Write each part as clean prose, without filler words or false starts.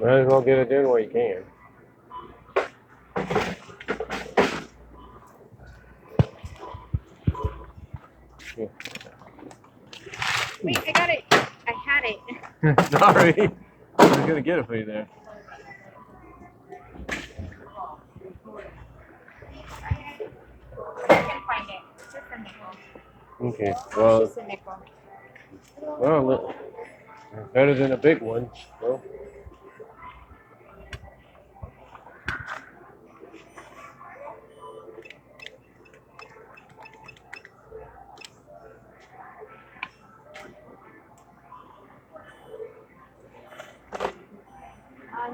Might as well get it in while you can. Yeah. Wait, I got it. I had it. Sorry. I was gonna get it for you there. I can find it. It's just a nickel. Okay. It's Well, just a nickel. look, better than a big one. So.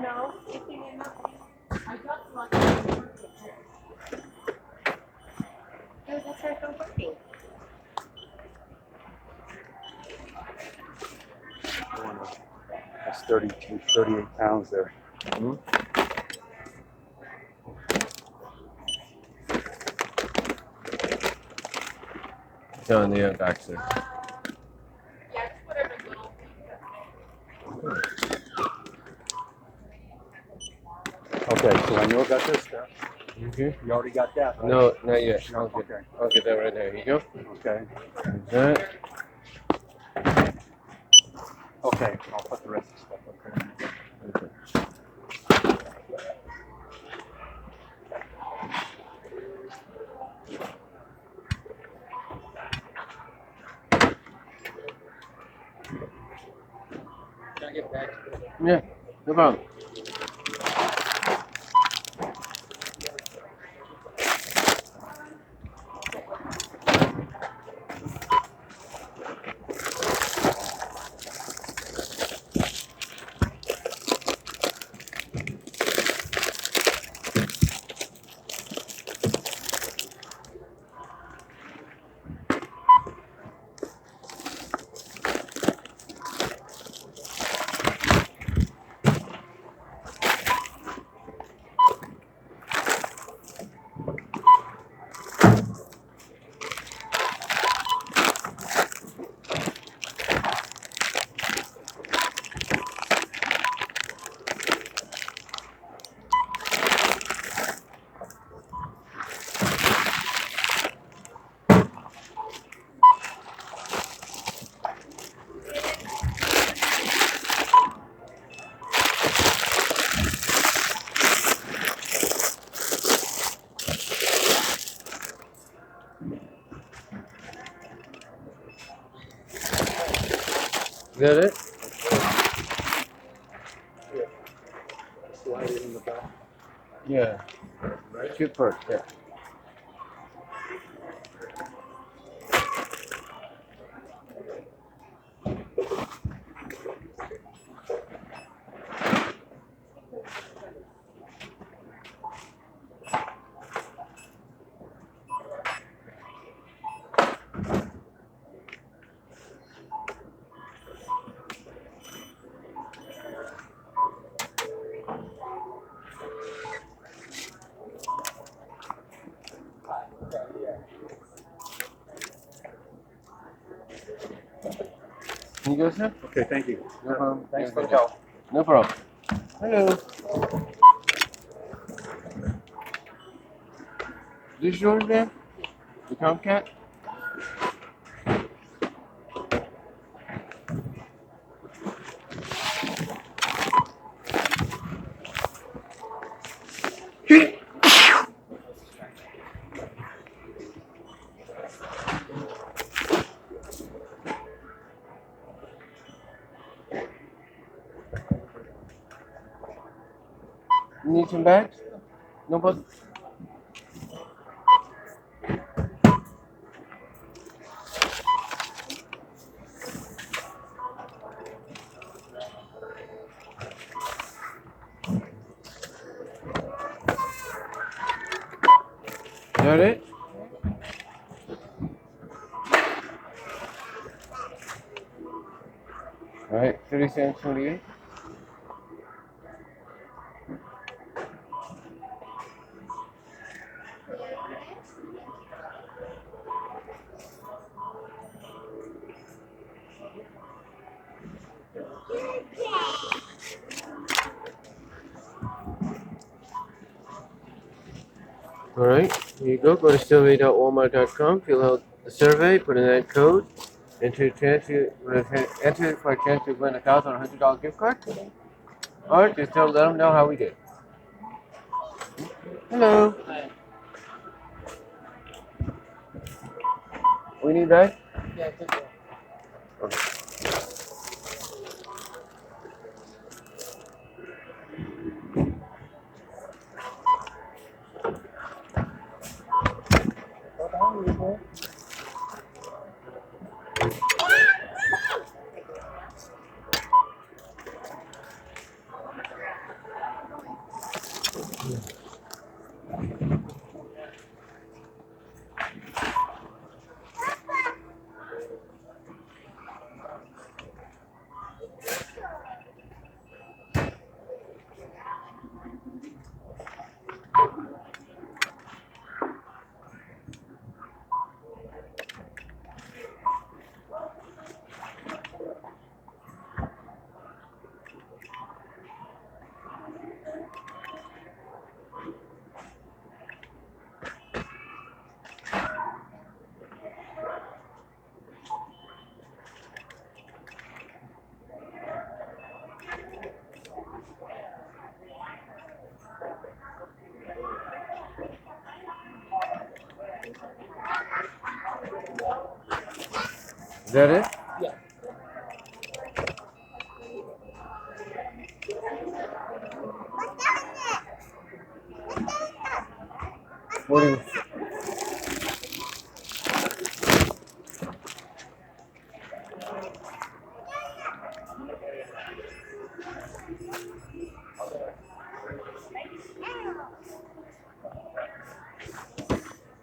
No. I got one. No, that's our company. That's 32, 38 pounds there. Mm-hmm. It's on the back there. Yeah, it's whatever little. Okay, so I know I got this stuff. Okay. You already got that, right? No, not yet. No, Okay. I'll get that right there. Here you go. Okay. There's that. Okay, I'll put the rest of the stuff up there. Okay. Can I get back? Yeah, no problem. Is that it? Slide it in the back. Yeah. Shoot first, yeah. Can you go, sir? Okay, thank you. No problem. Thanks for the help. No problem. Hello. This yours, man? The Tomcat? You need some bags? No problem. Is that it? All right, 30 cents, 28. Alright, here you go. Go to survey.walmart.com, fill out the survey, put in that code, enter a chance to enter for a chance to win $1,100 gift card. Alright, just let them know how we did. Hello. We need that? Yeah, good one. Okay. Go down, you go. Is that it? Yeah. What do you...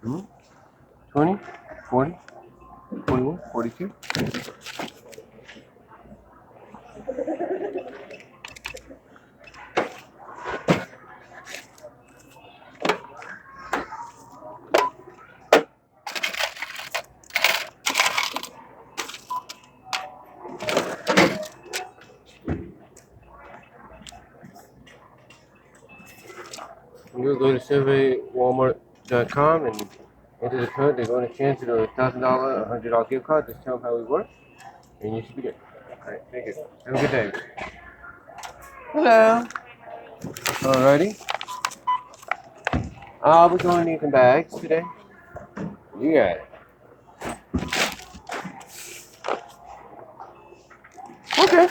Hmm? 20? 40? 41? 42? You'll go to surveywalmart.com and enter the code. They're going to chance to a $1,000, $100 gift card. Just tell them how we work, and you should be good. All right, thank you. Have a good day. Hello. Alrighty. We're going to need some bags today. You got it. Okay.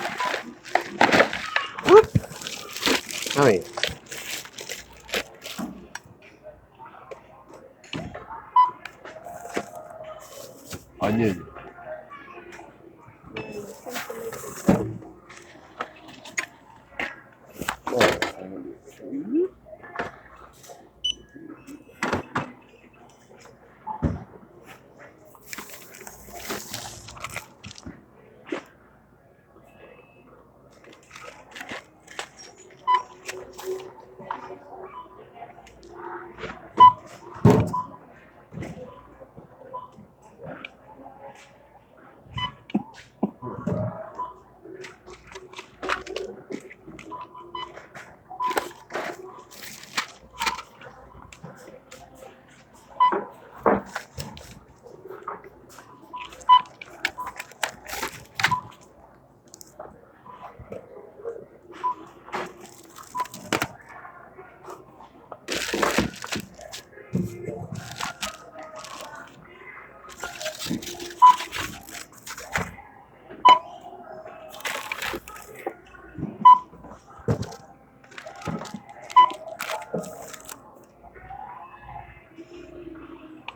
Whoop. Oh yeah. Onion.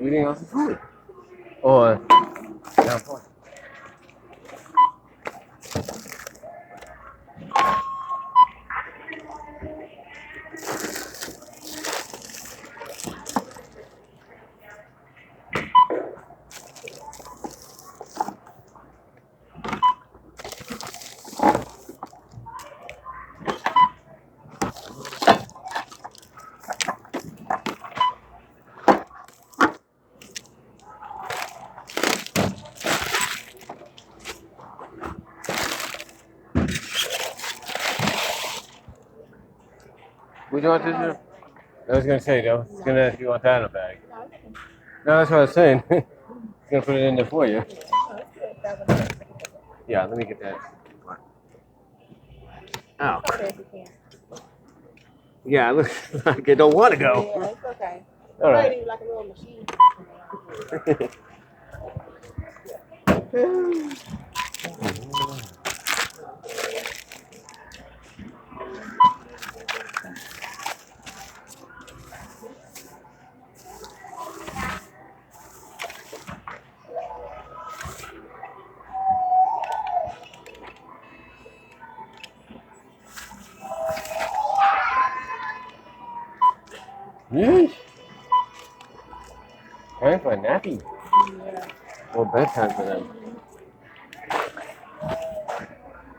Anything else is food? Or down point. Would you want to do? I was gonna say though, it's gonna ask you want that in a bag. No, it's okay. No, that's what I was saying. It's gonna put it in there for you. Oh, it's good. That one. Yeah, let me get that. Ow. Okay, if you can. Yeah, it looks like I don't want to Yeah, go. it's okay. All right. It's like a little machine. Yeesh. Time for a nappy. Yeah. Well, bedtime for them.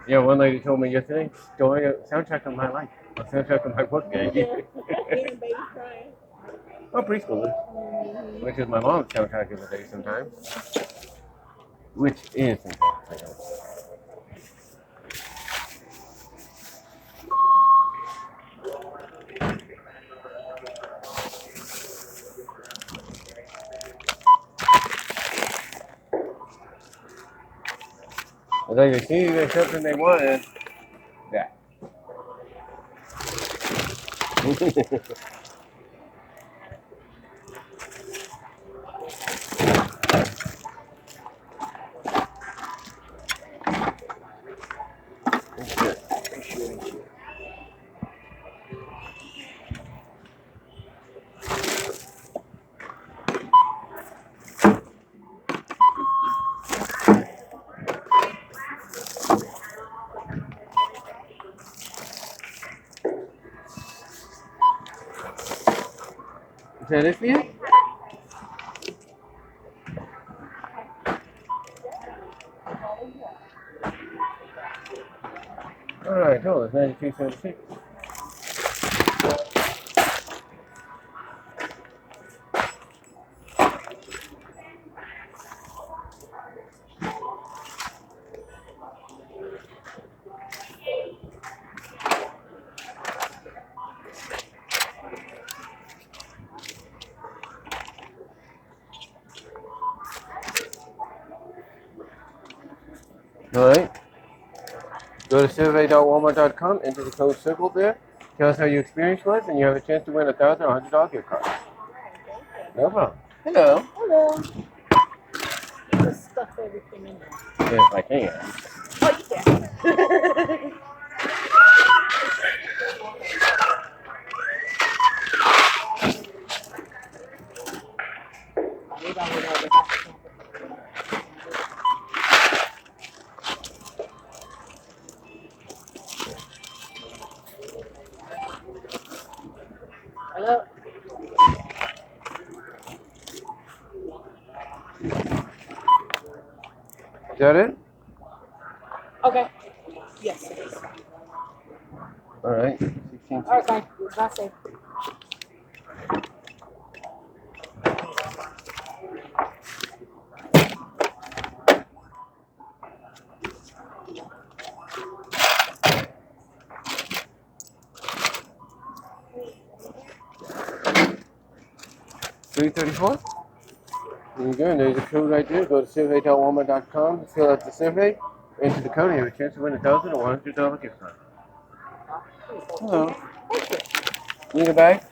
Yeah, one lady told me yesterday, story of soundtrack of my life. A soundtrack of my work day. Even baby's crying. Oh, preschoolers. Which is my mom's soundtrack of the day sometimes. Which is sometimes, I know. As I can see, there's something they wanted. That. Is that it for you? Alright, cool. It's 92.76. Alright. Go to survey.walmart.com, enter the code circled there. Tell us how your experience was, and you have a chance to win a $1,000 or $100 gift card. No problem. Hello. Hello. Just stuff everything in there. Yes, I can. Oh, you can. We don't know the box. Hello. Is that it? Okay. Yes, it is. Alright. 16. All right, bye. Bye, safe. $334. There you go. And there's a code right there. Go to survey.walmart.com, fill out the survey, enter the code, and you have a chance to win a $1,000 or $100 gift card. Hello. Need a bag?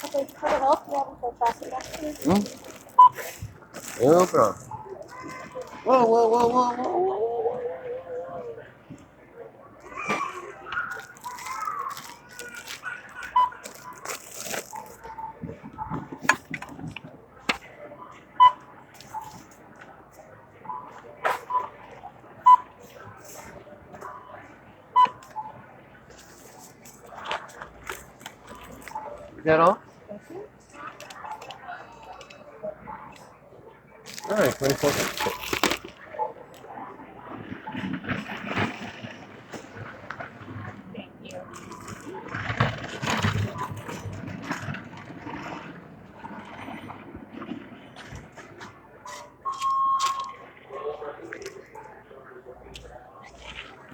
Okay, cut it off. You want me to pass it back to you? No problem. Whoa, whoa, whoa, whoa, whoa, whoa, whoa. Is that all? Alright, 24 cents. Thank you.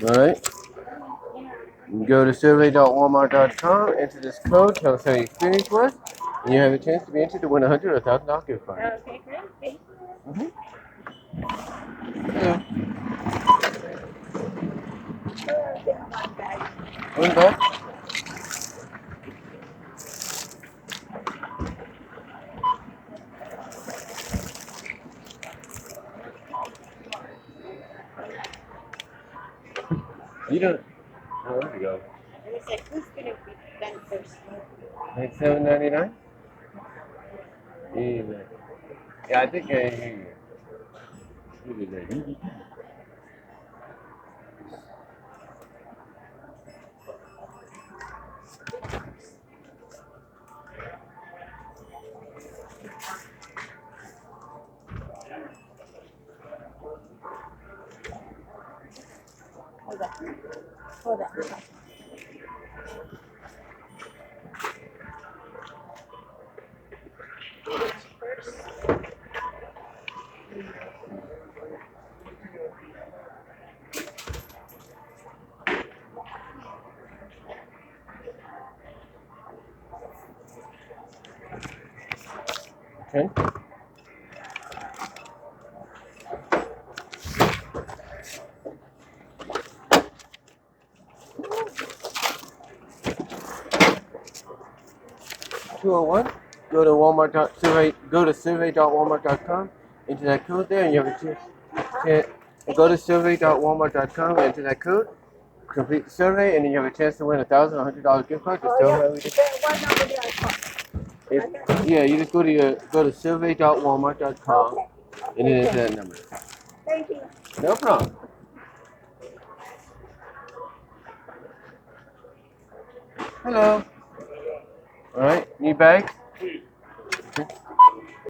Alright. Go to survey.walmart.com, enter this code, tell us how your experience was, and you have a chance to be entered to win a $100 or $1,000 gift card. Okay, great. Thank you. Yeah. One bag. One back. You don't. Oh, there we go. And it's like, who's gonna be done first? Like $7.99? Yeah, I think I hear you. Look at that. Hold on. Hold on. Okay. $201. Go to Walmart.survey. Go to survey.walmart.com. Enter that code there, and you have a chance. Go to survey.walmart.com. Enter that code. Complete the survey, and then you have a chance to win a $1,000 or $100 gift card. Just tell me how we did. What number did I call? Yeah, you just go to survey.walmart.com, and then enter that number. Thank you. No problem. Hello. All right, need bags?